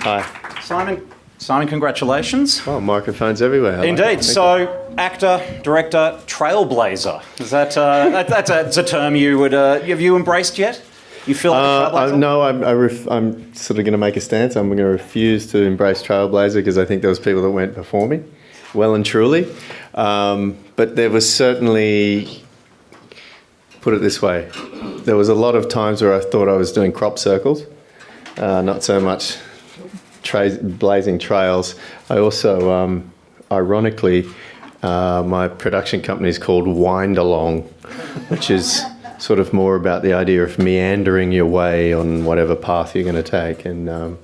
Hi. Simon, congratulations. Oh, microphones everywhere. Indeed. So, actor, director, trailblazer. Is that that's a term you would have you embraced yet? You feel like a trailblazer? No, I'm sort of going to make a stance. I'm going to refuse to embrace trailblazer because I think there was people that went before me, well and truly. But there was certainly, put it this way, there was a lot of times where I thought I was doing crop circles, not so much blazing trails. I also, ironically, my production company is called Wind Along, which is sort of more about the idea of meandering your way on whatever path you're going to take. And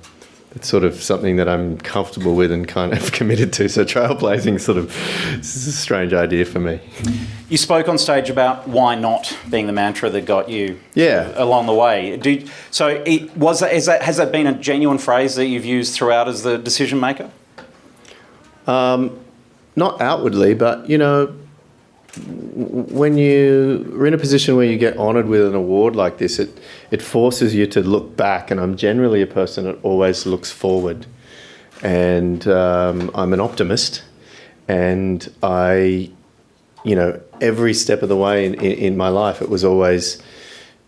it's sort of something that I'm comfortable with and kind of committed to. So trailblazing is a strange idea for me. You spoke on stage about why not being the mantra that got you along the way. Has that been a genuine phrase that you've used throughout as the decision maker? Not outwardly, but when you're in a position where you get honoured with an award like this, it forces you to look back, and I'm generally a person that always looks forward. And I'm an optimist, and every step of the way in my life, it was always,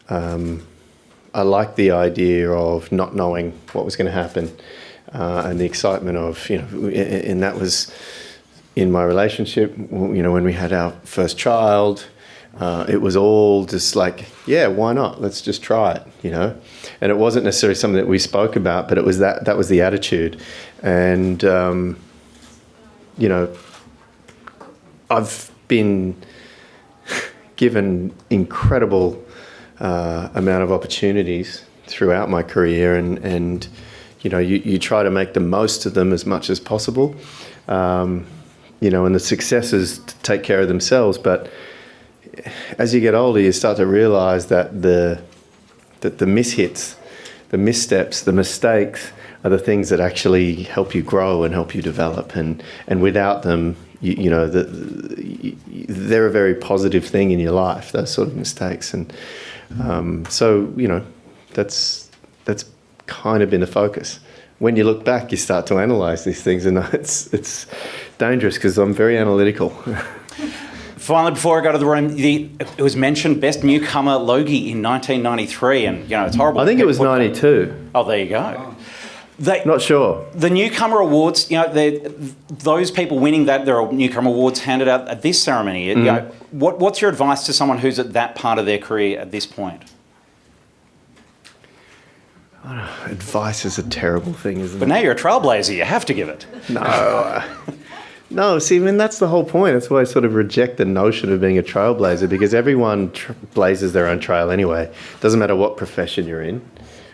I liked the idea of not knowing what was going to happen, and the excitement of, and that was in my relationship, when we had our first child. It was all just like, yeah, why not? Let's just try it, And it wasn't necessarily something that we spoke about, but it was that was the attitude. And, I've been given incredible amount of opportunities throughout my career, and you try to make the most of them as much as possible. And the successes take care of themselves, but as you get older, you start to realise that the mishits, the missteps, the mistakes are the things that actually help you grow and help you develop. And without them, they're a very positive thing in your life, those sort of mistakes. And that's kind of been the focus. When you look back, you start to analyse these things, and it's dangerous because I'm very analytical. Finally, before I go to the room, it was mentioned Best Newcomer Logie in 1993, and it's horrible. I think it was 92. Oh, there you go. Not sure. The Newcomer Awards, those people winning that, there are Newcomer Awards handed out at this ceremony. What's your advice to someone who's at that part of their career at this point? Advice is a terrible thing, isn't it? But now you're a trailblazer, you have to give it. No, see, that's the whole point. That's why I sort of reject the notion of being a trailblazer, because everyone blazes their own trail anyway. Doesn't matter what profession you're in,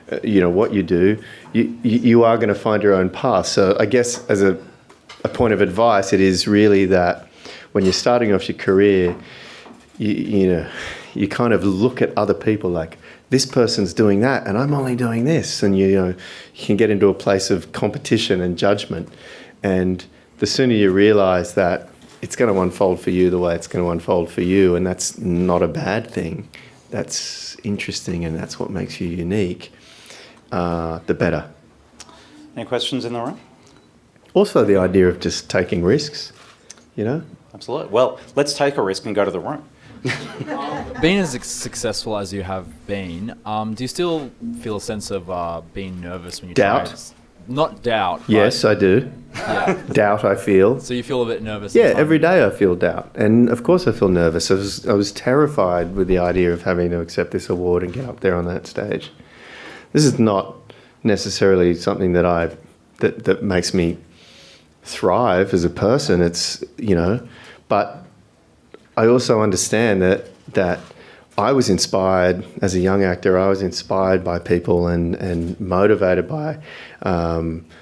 what you do, you are going to find your own path. So I guess as a point of advice, it is really that when you're starting off your career, you kind of look at other people like, this person's doing that and I'm only doing this. And you can get into a place of competition and judgment. And the sooner you realise that it's going to unfold for you the way it's going to unfold for you, and that's not a bad thing, that's interesting, and that's what makes you unique, the better. Any questions in the room? Also the idea of just taking risks, Absolutely. Well, let's take a risk and go to the room. Being as successful as you have been, do you still feel a sense of being nervous when you doubt? try? Not doubt. Yes, I do. Yeah. Doubt, I feel. So you feel a bit nervous? Yeah, every day I feel doubt. And of course I feel nervous. I was terrified with the idea of having to accept this award and get up there on that stage. This is not necessarily something that makes me thrive as a person. It's, but I also understand that I was inspired as a young actor. I was inspired by people and motivated by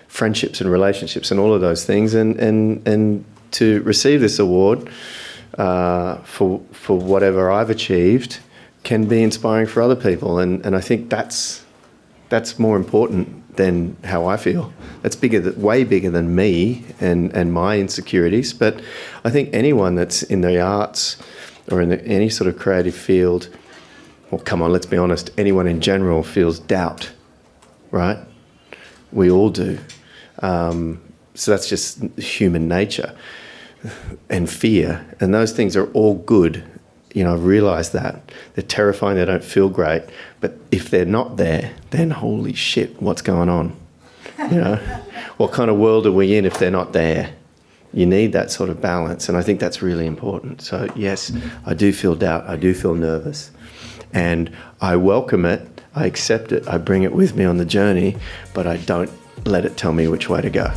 friendships and relationships and all of those things. And to receive this award for whatever I've achieved can be inspiring for other people. And I think that's more important than how I feel. That's way bigger than me and my insecurities. But I think anyone that's in the arts or in any sort of creative field, well, come on, let's be honest, anyone in general feels doubt, right? We all do. So that's just human nature and fear. And those things are all good. You know, I realise that. They're terrifying, they don't feel great. But if they're not there, then holy shit, what's going on? You know, what kind of world are we in if they're not there? You need that sort of balance, and I think that's really important. So yes, I do feel doubt, I do feel nervous, and I welcome it, I accept it, I bring it with me on the journey, but I don't let it tell me which way to go.